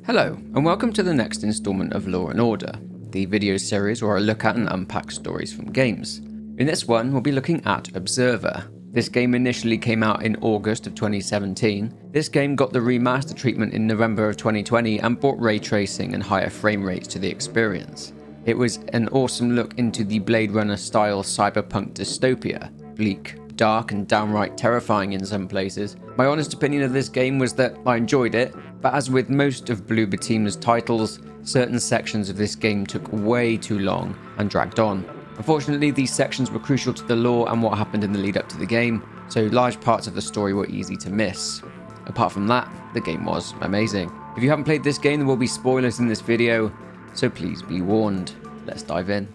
Hello, and welcome to the next installment of Law & Order, the video series where I look at and unpack stories from games. In this one, we'll be looking at Observer. This game initially came out in August of 2017. This game got the remaster treatment in November of 2020 and brought ray tracing and higher frame rates to the experience. It was an awesome look into the Blade Runner style cyberpunk dystopia, bleak, dark and downright terrifying in some places. My honest opinion of this game was that I enjoyed it, but as with most of Bloober Team's titles, certain sections of this game took way too long and dragged on. Unfortunately, these sections were crucial to the lore and what happened in the lead up to the game, so large parts of the story were easy to miss. Apart from that, the game was amazing. If you haven't played this game, there will be spoilers in this video, so please be warned. Let's dive in.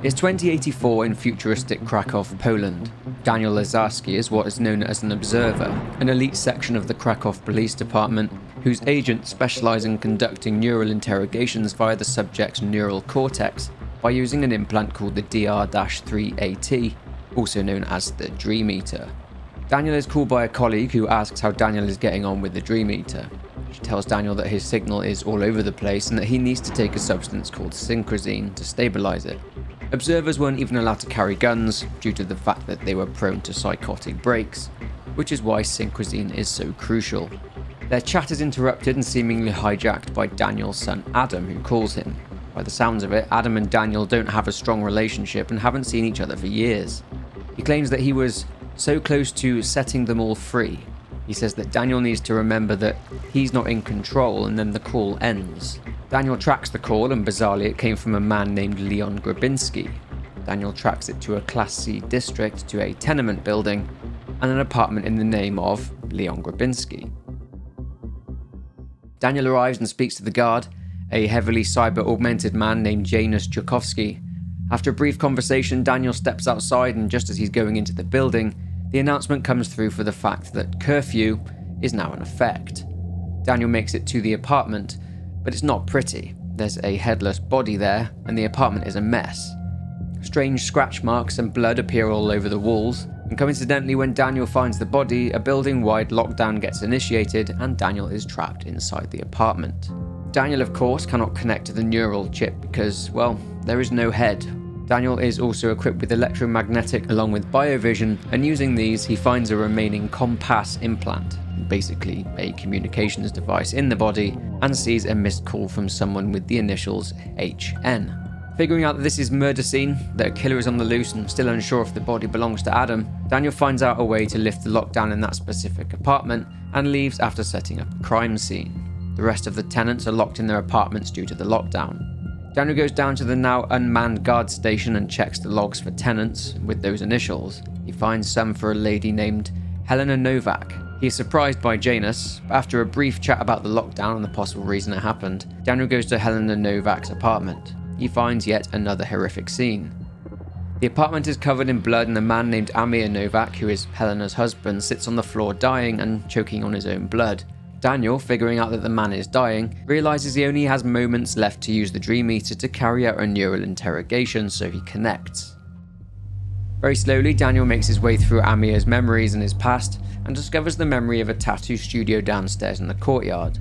It's 2084 in futuristic Krakow, Poland. Daniel Lazarski is what is known as an observer, an elite section of the Krakow Police Department whose agents specialize in conducting neural interrogations via the subject's neural cortex by using an implant called the DR-3AT, also known as the Dream Eater. Daniel is called by a colleague who asks how Daniel is getting on with the Dream Eater. She tells Daniel that his signal is all over the place and that he needs to take a substance called synchrosine to stabilize it. Observers weren't even allowed to carry guns due to the fact that they were prone to psychotic breaks, which is why synchrosine is so crucial. Their chat is interrupted and seemingly hijacked by Daniel's son Adam, who calls him. By the sounds of it, Adam and Daniel don't have a strong relationship and haven't seen each other for years. He claims that he was so close to setting them all free. He says that Daniel needs to remember that he's not in control, and then the call ends. Daniel tracks the call, and bizarrely it came from a man named Leon Grabinski. Daniel tracks it to a Class C district, to a tenement building, and an apartment in the name of Leon Grabinski. Daniel arrives and speaks to the guard, a heavily cyber-augmented man named Janusz Joukowski. After a brief conversation, Daniel steps outside, and just as he's going into the building, the announcement comes through for the fact that curfew is now in effect. Daniel makes it to the apartment, but it's not pretty. There's a headless body there, and the apartment is a mess. Strange scratch marks and blood appear all over the walls, and coincidentally when Daniel finds the body, a building-wide lockdown gets initiated and Daniel is trapped inside the apartment. Daniel, of course, cannot connect to the neural chip because, well, there is no head. Daniel is also equipped with electromagnetic along with biovision, and using these he finds a remaining compass implant, basically a communications device in the body, and sees a missed call from someone with the initials HN. Figuring out that this is murder scene, that a killer is on the loose and still unsure if the body belongs to Adam, Daniel finds out a way to lift the lockdown in that specific apartment and leaves after setting up a crime scene. The rest of the tenants are locked in their apartments due to the lockdown. Daniel goes down to the now unmanned guard station and checks the logs for tenants with those initials. He finds some for a lady named Helena Novak. He is surprised by Janus, but after a brief chat about the lockdown and the possible reason it happened, Daniel goes to Helena Novak's apartment. He finds yet another horrific scene. The apartment is covered in blood and a man named Amir Novak, who is Helena's husband, sits on the floor dying and choking on his own blood. Daniel, figuring out that the man is dying, realizes he only has moments left to use the Dream Eater to carry out a neural interrogation, so he connects. Very slowly, Daniel makes his way through Amir's memories and his past, and discovers the memory of a tattoo studio downstairs in the courtyard.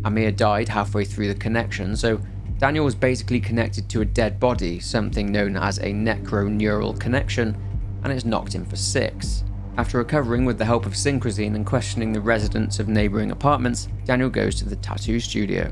Amir died halfway through the connection, so Daniel was basically connected to a dead body, something known as a necroneural connection, and is knocked in for 6. After recovering with the help of synchrosine and questioning the residents of neighbouring apartments, Daniel goes to the tattoo studio.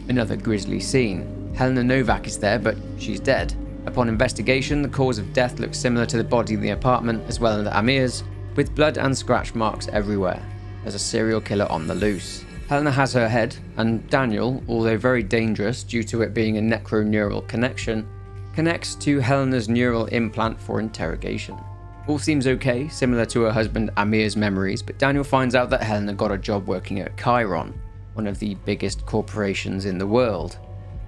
Another grisly scene. Helena Novak is there, but she's dead. Upon investigation, the cause of death looks similar to the body in the apartment as well as Amir's, with blood and scratch marks everywhere. There's a serial killer on the loose. Helena has her head, and Daniel, although very dangerous due to it being a necroneural connection, connects to Helena's neural implant for interrogation. All seems okay, similar to her husband Amir's memories, but Daniel finds out that Helena got a job working at Chiron, one of the biggest corporations in the world.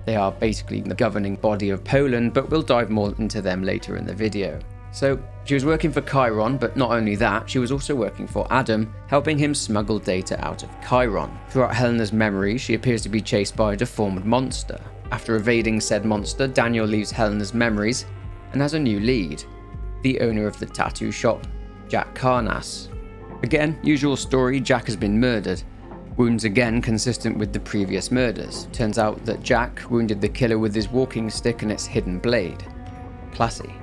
They are basically the governing body of Poland, but we'll dive more into them later in the video. So, she was working for Chiron, but not only that, she was also working for Adam, helping him smuggle data out of Chiron. Throughout Helena's memories, she appears to be chased by a deformed monster. After evading said monster, Daniel leaves Helena's memories and has a new lead, the owner of the tattoo shop, Jack Carnass. Again, usual story, Jack has been murdered. Wounds again consistent with the previous murders. Turns out that Jack wounded the killer with his walking stick and its hidden blade. Classy.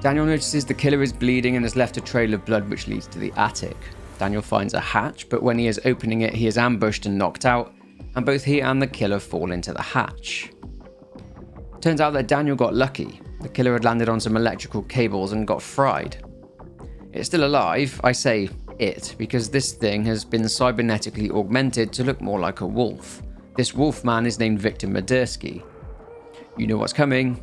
Daniel notices the killer is bleeding and has left a trail of blood which leads to the attic. Daniel finds a hatch, but when he is opening it, he is ambushed and knocked out, and both he and the killer fall into the hatch. Turns out that Daniel got lucky. The killer had landed on some electrical cables and got fried. It's still alive. I say it because this thing has been cybernetically augmented to look more like a wolf. This wolf man is named Victor Madursky. You know what's coming?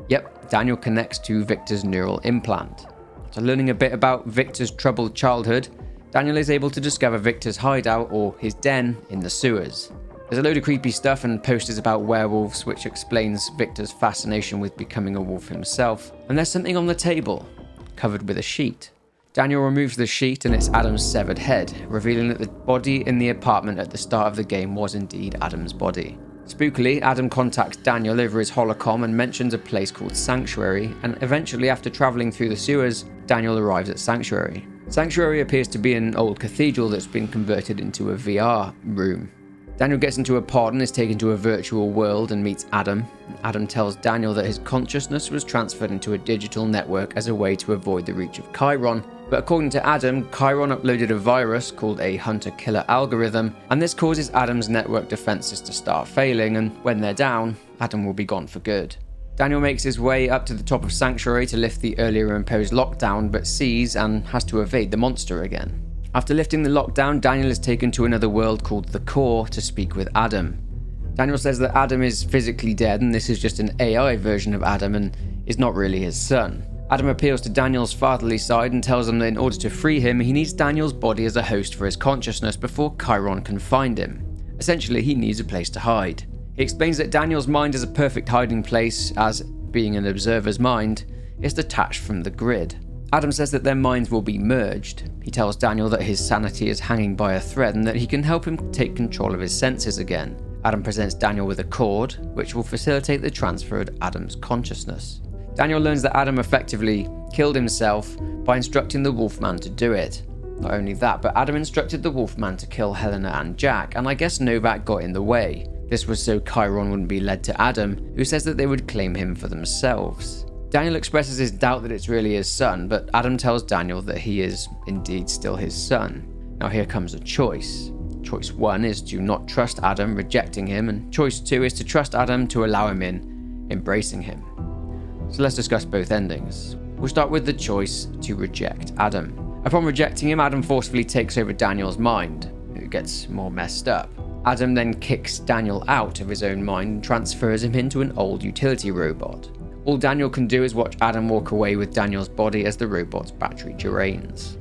Yep, Daniel connects to Victor's neural implant. After learning a bit about Victor's troubled childhood, Daniel is able to discover Victor's hideout, or his den, in the sewers. There's a load of creepy stuff and posters about werewolves, which explains Victor's fascination with becoming a wolf himself. And there's something on the table, covered with a sheet. Daniel removes the sheet and it's Adam's severed head, revealing that the body in the apartment at the start of the game was indeed Adam's body. Spookily, Adam contacts Daniel over his holocom and mentions a place called Sanctuary, and eventually, after travelling through the sewers, Daniel arrives at Sanctuary. Sanctuary appears to be an old cathedral that's been converted into a VR room. Daniel gets into a pod and is taken to a virtual world and meets Adam. Adam tells Daniel that his consciousness was transferred into a digital network as a way to avoid the reach of Chiron. But according to Adam, Chiron uploaded a virus called a hunter-killer algorithm, and this causes Adam's network defenses to start failing, and when they're down, Adam will be gone for good. Daniel makes his way up to the top of Sanctuary to lift the earlier imposed lockdown, but sees and has to evade the monster again. After lifting the lockdown, Daniel is taken to another world called the Core to speak with Adam. Daniel says that Adam is physically dead and this is just an AI version of Adam and is not really his son. Adam appeals to Daniel's fatherly side and tells him that in order to free him, he needs Daniel's body as a host for his consciousness before Chiron can find him. Essentially, he needs a place to hide. He explains that Daniel's mind is a perfect hiding place, as, being an observer's mind, is detached from the grid. Adam says that their minds will be merged. He tells Daniel that his sanity is hanging by a thread and that he can help him take control of his senses again. Adam presents Daniel with a cord, which will facilitate the transfer of Adam's consciousness. Daniel learns that Adam effectively killed himself by instructing the Wolfman to do it. Not only that, but Adam instructed the Wolfman to kill Helena and Jack, and I guess Novak got in the way. This was so Chiron wouldn't be led to Adam, who says that they would claim him for themselves. Daniel expresses his doubt that it's really his son, but Adam tells Daniel that he is indeed still his son. Now here comes a choice. Choice 1 is to not trust Adam, rejecting him, and choice 2 is to trust Adam to allow him in, embracing him. So let's discuss both endings. We'll start with the choice to reject Adam. Upon rejecting him, Adam forcefully takes over Daniel's mind. It gets more messed up. Adam then kicks Daniel out of his own mind and transfers him into an old utility robot. All Daniel can do is watch Adam walk away with Daniel's body as the robot's battery drains.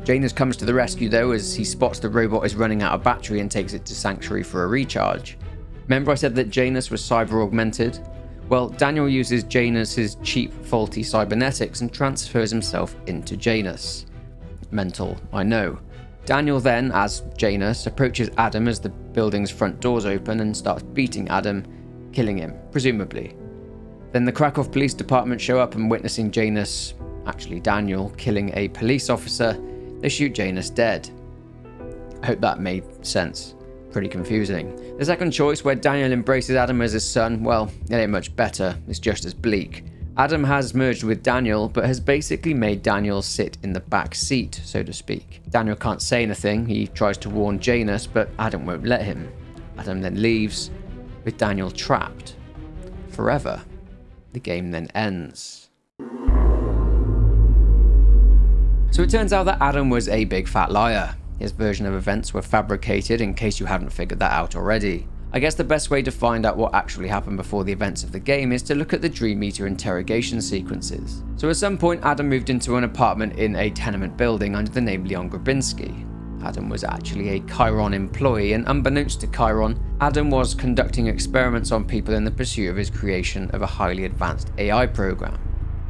Janus comes to the rescue though, as he spots the robot is running out of battery and takes it to Sanctuary for a recharge. Remember I said that Janus was cyber augmented? Well, Daniel uses Janus's cheap, faulty cybernetics and transfers himself into Janus. Mental, I know. Daniel then, as Janus, approaches Adam as the building's front doors open and starts beating Adam, killing him, presumably. Then the Krakow Police Department show up and witnessing Janus, actually Daniel, killing a police officer, they shoot Janus dead. I hope that made sense. Pretty confusing. The second choice, where Daniel embraces Adam as his son, well, it ain't much better, it's just as bleak. Adam has merged with Daniel, but has basically made Daniel sit in the back seat, so to speak. Daniel can't say anything, he tries to warn Janus, but Adam won't let him. Adam then leaves, with Daniel trapped. Forever. The game then ends. So it turns out that Adam was a big fat liar. His version of events were fabricated, in case you hadn't figured that out already. I guess the best way to find out what actually happened before the events of the game is to look at the Dream Eater interrogation sequences. So at some point Adam moved into an apartment in a tenement building under the name Leon Grabinski. Adam was actually a Chiron employee, and unbeknownst to Chiron, Adam was conducting experiments on people in the pursuit of his creation of a highly advanced AI program.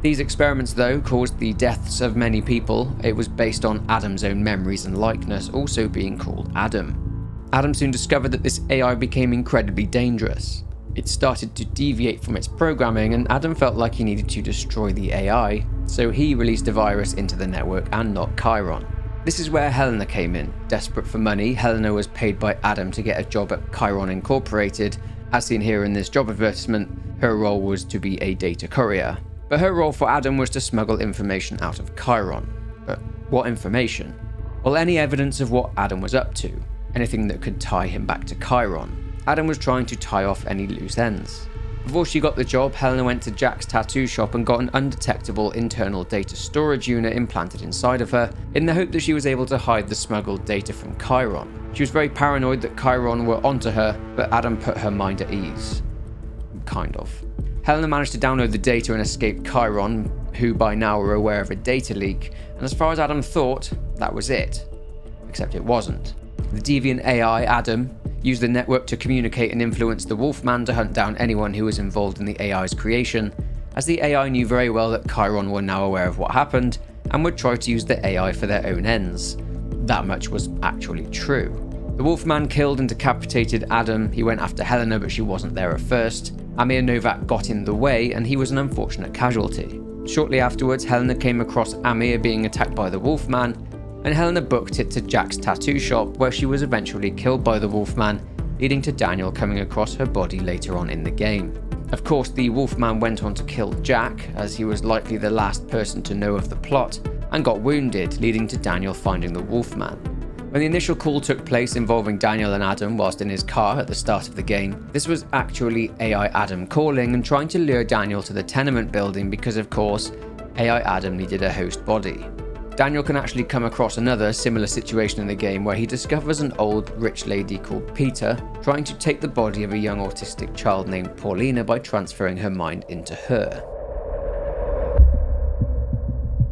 These experiments, though, caused the deaths of many people. It was based on Adam's own memories and likeness, also being called Adam. Adam soon discovered that this AI became incredibly dangerous. It started to deviate from its programming, and Adam felt like he needed to destroy the AI, so he released a virus into the network and not Chiron. This is where Helena came in. Desperate for money, Helena was paid by Adam to get a job at Chiron Incorporated. As seen here in this job advertisement, her role was to be a data courier. But her role for Adam was to smuggle information out of Chiron. But what information? Well, any evidence of what Adam was up to. Anything that could tie him back to Chiron. Adam was trying to tie off any loose ends. Before she got the job, Helena went to Jack's tattoo shop and got an undetectable internal data storage unit implanted inside of her, in the hope that she was able to hide the smuggled data from Chiron. She was very paranoid that Chiron were onto her, but Adam put her mind at ease. Kind of. Helena managed to download the data and escape Chiron, who by now were aware of a data leak, and as far as Adam thought, that was it. Except it wasn't. The deviant AI, Adam, used the network to communicate and influence the Wolfman to hunt down anyone who was involved in the AI's creation, as the AI knew very well that Chiron were now aware of what happened and would try to use the AI for their own ends. That much was actually true. The Wolfman killed and decapitated Adam. He went after Helena, but she wasn't there at first. Amir Novak got in the way, and he was an unfortunate casualty. Shortly afterwards, Helena came across Amir being attacked by the Wolfman, and Helena booked it to Jack's tattoo shop, where she was eventually killed by the Wolfman, leading to Daniel coming across her body later on in the game. Of course, the Wolfman went on to kill Jack, as he was likely the last person to know of the plot, and got wounded, leading to Daniel finding the Wolfman. When the initial call took place involving Daniel and Adam whilst in his car at the start of the game, this was actually AI Adam calling and trying to lure Daniel to the tenement building because, of course, AI Adam needed a host body. Daniel can actually come across another similar situation in the game where he discovers an old rich lady called Peter trying to take the body of a young autistic child named Paulina by transferring her mind into her.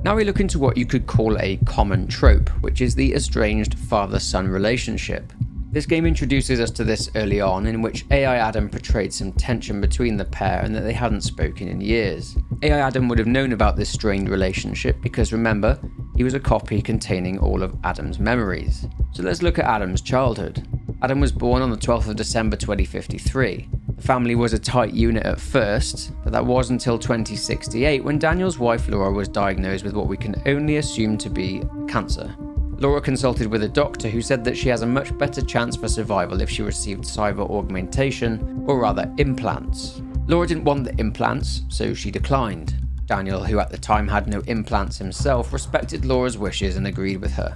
Now we look into what you could call a common trope, which is the estranged father-son relationship. This game introduces us to this early on, in which AI Adam portrayed some tension between the pair and that they hadn't spoken in years. AI Adam would have known about this strained relationship because, remember, he was a copy containing all of Adam's memories. So let's look at Adam's childhood. Adam was born on the 12th of December 2053. The family was a tight unit at first, but that was until 2068 when Daniel's wife Laura was diagnosed with what we can only assume to be cancer. Laura consulted with a doctor who said that she has a much better chance for survival if she received cyber augmentation, or rather implants. Laura didn't want the implants, so she declined. Daniel, who at the time had no implants himself, respected Laura's wishes and agreed with her.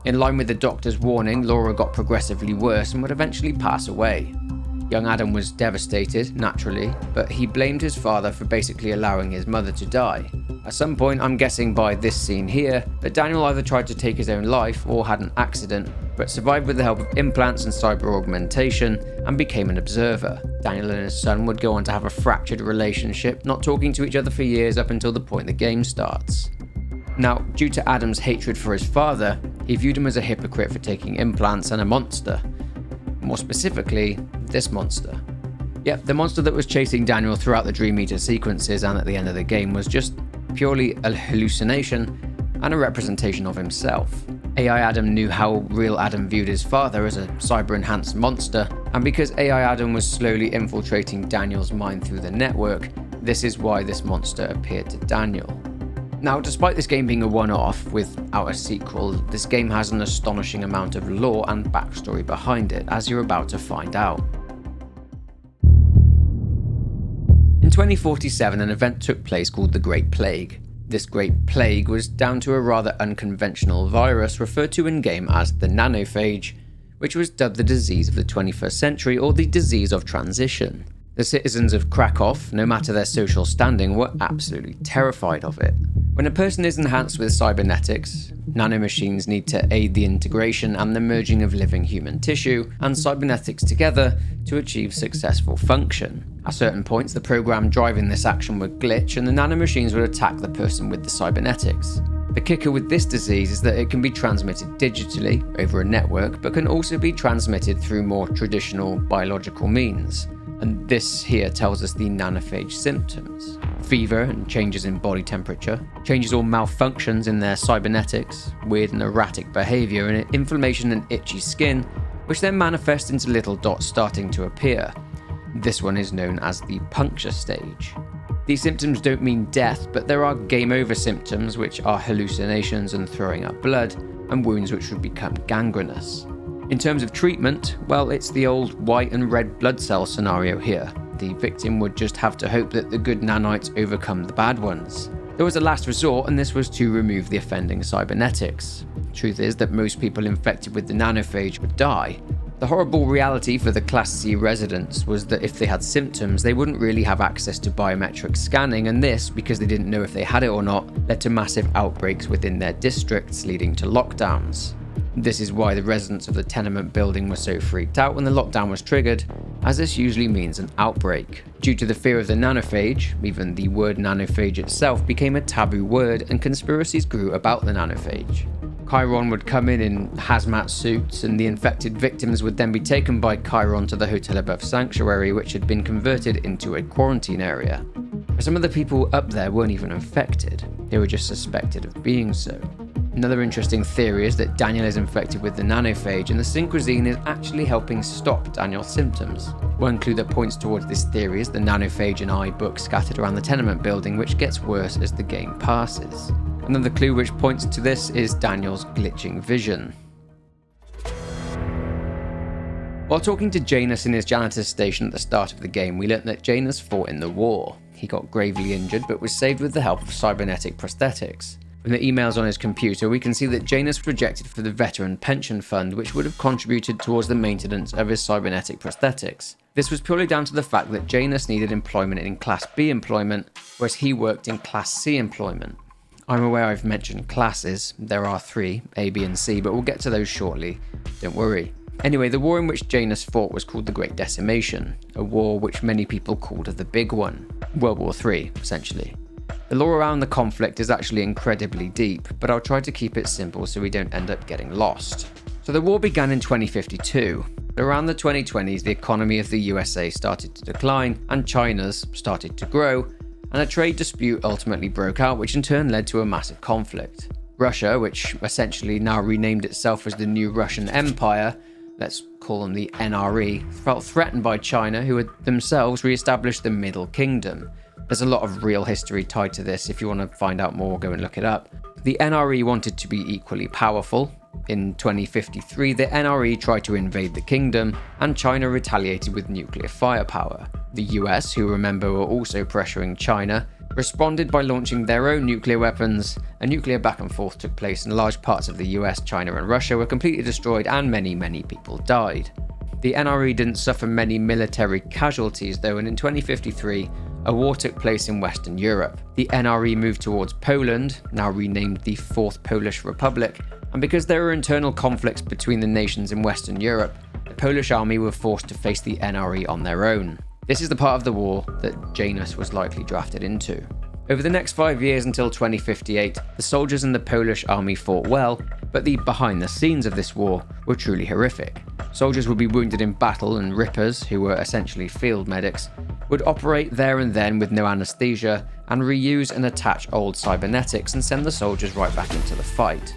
In line with the doctor's warning, Laura got progressively worse and would eventually pass away. Young Adam was devastated, naturally, but he blamed his father for basically allowing his mother to die. At some point, I'm guessing by this scene here, that Daniel either tried to take his own life or had an accident, but survived with the help of implants and cyber augmentation and became an observer. Daniel and his son would go on to have a fractured relationship, not talking to each other for years up until the point the game starts. Now, due to Adam's hatred for his father, he viewed him as a hypocrite for taking implants and a monster. More specifically, this monster. Yep, the monster that was chasing Daniel throughout the Dream Eater sequences and at the end of the game was just purely a hallucination and a representation of himself. AI Adam knew how real Adam viewed his father as a cyber-enhanced monster, and because AI Adam was slowly infiltrating Daniel's mind through the network, this is why this monster appeared to Daniel. Now, despite this game being a one-off without a sequel, this game has an astonishing amount of lore and backstory behind it, as you're about to find out. In 2047, an event took place called the Great Plague. This Great Plague was down to a rather unconventional virus referred to in-game as the Nanophage, which was dubbed the disease of the 21st century or the disease of transition. The citizens of Krakow, no matter their social standing, were absolutely terrified of it. When a person is enhanced with cybernetics, nanomachines need to aid the integration and the merging of living human tissue and cybernetics together to achieve successful function. At certain points, the program driving this action would glitch and the nanomachines would attack the person with the cybernetics. The kicker with this disease is that it can be transmitted digitally over a network, but can also be transmitted through more traditional biological means. And this here tells us the nanophage symptoms. Fever and changes in body temperature, changes or malfunctions in their cybernetics, weird and erratic behavior, and inflammation and itchy skin, which then manifest into little dots starting to appear. This one is known as the puncture stage. These symptoms don't mean death, but there are game over symptoms, which are hallucinations and throwing up blood, and wounds which would become gangrenous. In terms of treatment, well, it's the old white and red blood cell scenario here. The victim would just have to hope that the good nanites overcome the bad ones. There was a last resort, and this was to remove the offending cybernetics. Truth is that most people infected with the nanophage would die. The horrible reality for the Class C residents was that if they had symptoms, they wouldn't really have access to biometric scanning, and this, because they didn't know if they had it or not, led to massive outbreaks within their districts, leading to lockdowns. This is why the residents of the tenement building were so freaked out when the lockdown was triggered, as this usually means an outbreak. Due to the fear of the nanophage, even the word nanophage itself became a taboo word, and conspiracies grew about the nanophage. Chiron would come in hazmat suits, and the infected victims would then be taken by Chiron to the hotel above sanctuary, which had been converted into a quarantine area. Some of the people up there weren't even infected, they were just suspected of being so. Another interesting theory is that Daniel is infected with the nanophage, and the synchrosine is actually helping stop Daniel's symptoms. One clue that points towards this theory is the Nanophage and I book scattered around the tenement building, which gets worse as the game passes. Another clue which points to this is Daniel's glitching vision. While talking to Janus in his janitor's station at the start of the game, we learnt that Janus fought in the war. He got gravely injured but was saved with the help of cybernetic prosthetics. From the emails on his computer, we can see that Janus was rejected for the Veteran Pension Fund, which would have contributed towards the maintenance of his cybernetic prosthetics. This was purely down to the fact that Janus needed employment in Class B employment, whereas he worked in Class C employment. I'm aware I've mentioned classes, there are 3, A, B and C, but we'll get to those shortly, don't worry. Anyway, the war in which Janus fought was called the Great Decimation, a war which many people called the Big One. World War III, essentially. The lore around the conflict is actually incredibly deep, but I'll try to keep it simple so we don't end up getting lost. So the war began in 2052. Around the 2020s, the economy of the USA started to decline, and China's started to grow, and a trade dispute ultimately broke out, which in turn led to a massive conflict. Russia, which essentially now renamed itself as the New Russian Empire, let's call them the NRE, felt threatened by China, who had themselves re-established the Middle Kingdom. There's a lot of real history tied to this. If you want to find out more, go and look it up. The NRE wanted to be equally powerful. In 2053, the NRE tried to invade the kingdom, and China retaliated with nuclear firepower. The US, who remember were also pressuring China, responded by launching their own nuclear weapons. A nuclear back and forth took place, and large parts of the US, China and Russia were completely destroyed, and many people died. The NRE didn't suffer many military casualties though, and in 2053, a war took place in Western Europe. The NRE moved towards Poland, now renamed the Fourth Polish Republic, and because there were internal conflicts between the nations in Western Europe, the Polish army were forced to face the NRE on their own. This is the part of the war that Janus was likely drafted into. Over the next 5 years until 2058, the soldiers in the Polish army fought well, but the behind the scenes of this war were truly horrific. Soldiers would be wounded in battle, and rippers, who were essentially field medics, would operate there and then with no anesthesia and reuse and attach old cybernetics and send the soldiers right back into the fight.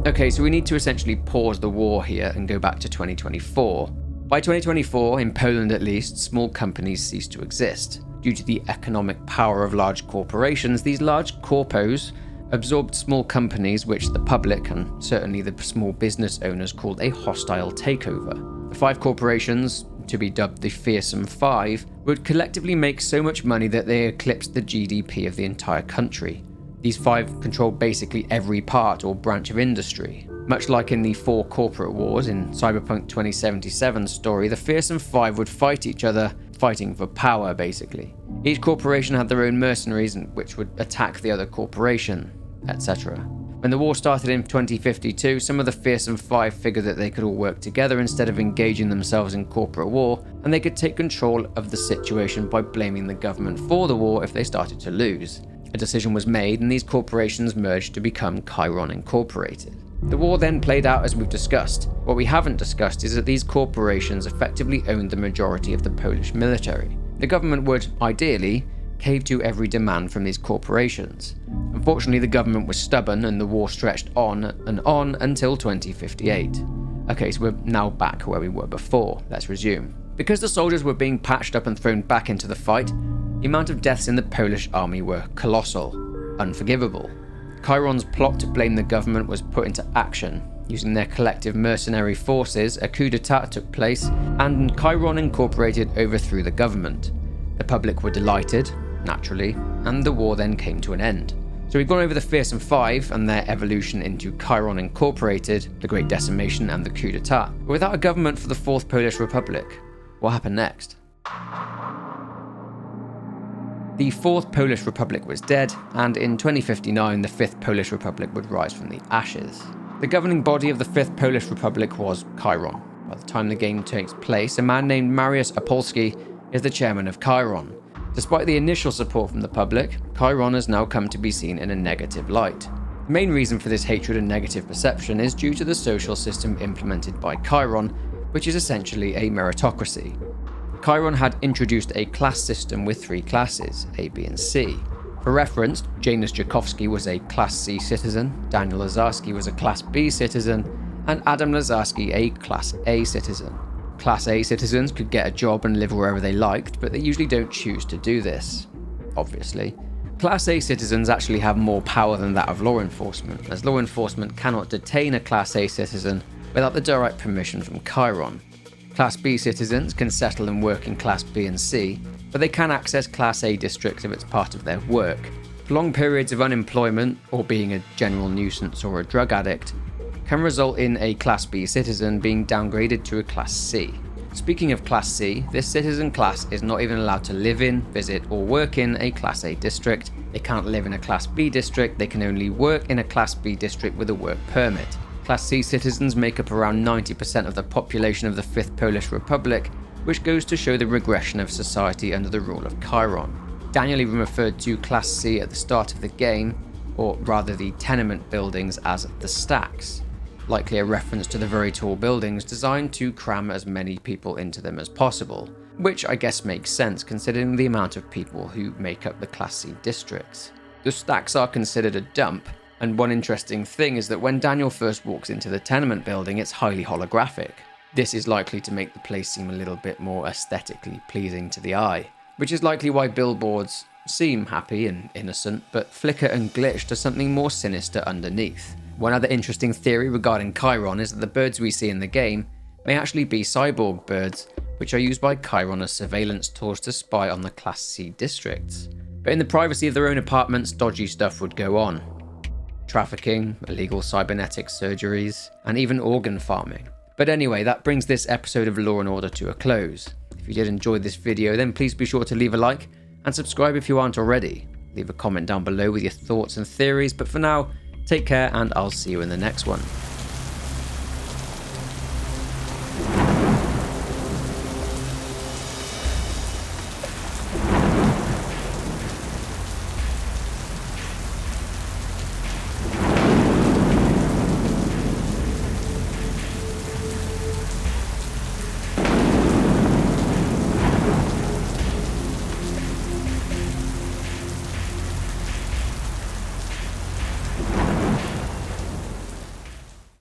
Okay, so we need to essentially pause the war here and go back to 2024. By 2024, in Poland at least, small companies ceased to exist. Due to the economic power of large corporations, these large corpos absorbed small companies which the public, and certainly the small business owners, called a hostile takeover. The 5 corporations, to be dubbed the Fearsome Five, would collectively make so much money that they eclipsed the GDP of the entire country. These 5 controlled basically every part or branch of industry. Much like in the 4 corporate wars in Cyberpunk 2077's story, the Fearsome Five would fight each other, fighting for power basically. Each corporation had their own mercenaries which would attack the other corporation, etc. When the war started in 2052, some of the Fearsome Five figured that they could all work together instead of engaging themselves in corporate war, and they could take control of the situation by blaming the government for the war if they started to lose. A decision was made, and these corporations merged to become Chiron Incorporated. The war then played out as we've discussed. What we haven't discussed is that these corporations effectively owned the majority of the Polish military. The government would, ideally, cave to every demand from these corporations. Unfortunately, the government was stubborn, and the war stretched on and on until 2058. Okay, so we're now back where we were before. Let's resume. Because the soldiers were being patched up and thrown back into the fight, the amount of deaths in the Polish army were colossal, unforgivable. Chiron's plot to blame the government was put into action. Using their collective mercenary forces, a coup d'etat took place, and Chiron Incorporated overthrew the government. The public were delighted, naturally, and the war then came to an end. So we've gone over the Fearsome Five and their evolution into Chiron Incorporated, the Great Decimation, and the coup d'etat. But without a government for the Fourth Polish Republic, what happened next? The Fourth Polish Republic was dead, and in 2059 the Fifth Polish Republic would rise from the ashes. The governing body of the Fifth Polish Republic was Chiron. By the time the game takes place, a man named Mariusz Opolski is the chairman of Chiron. Despite the initial support from the public, Chiron has now come to be seen in a negative light. The main reason for this hatred and negative perception is due to the social system implemented by Chiron, which is essentially a meritocracy. Chiron had introduced a class system with 3 classes, A, B and C. For reference, Janusz Jakowski was a Class C citizen, Daniel Lazarski was a Class B citizen, and Adam Lazarski a Class A citizen. Class A citizens could get a job and live wherever they liked, but they usually don't choose to do this, obviously. Class A citizens actually have more power than that of law enforcement, as law enforcement cannot detain a Class A citizen without the direct permission from Chiron. Class B citizens can settle and work in Class B and C, but they can access Class A districts if it's part of their work. Long periods of unemployment, or being a general nuisance or a drug addict, can result in a Class B citizen being downgraded to a Class C. Speaking of Class C, this citizen class is not even allowed to live in, visit, or work in a Class A district. They can't live in a Class B district, they can only work in a Class B district with a work permit. Class C citizens make up around 90% of the population of the Fifth Polish Republic, which goes to show the regression of society under the rule of Chiron. Daniel even referred to Class C at the start of the game, or rather the tenement buildings, as the stacks, likely a reference to the very tall buildings designed to cram as many people into them as possible, which I guess makes sense considering the amount of people who make up the Class C districts. The stacks are considered a dump, and one interesting thing is that when Daniel first walks into the tenement building, it's highly holographic. This is likely to make the place seem a little bit more aesthetically pleasing to the eye, which is likely why billboards seem happy and innocent, but flicker and glitch to something more sinister underneath. One other interesting theory regarding Chiron is that the birds we see in the game may actually be cyborg birds, which are used by Chiron as surveillance tools to spy on the Class C districts. But in the privacy of their own apartments, dodgy stuff would go on. Trafficking, illegal cybernetic surgeries, and even organ farming. But anyway, that brings this episode of Law & Order to a close. If you did enjoy this video, then please be sure to leave a like and subscribe if you aren't already. Leave a comment down below with your thoughts and theories, but for now, take care and I'll see you in the next one.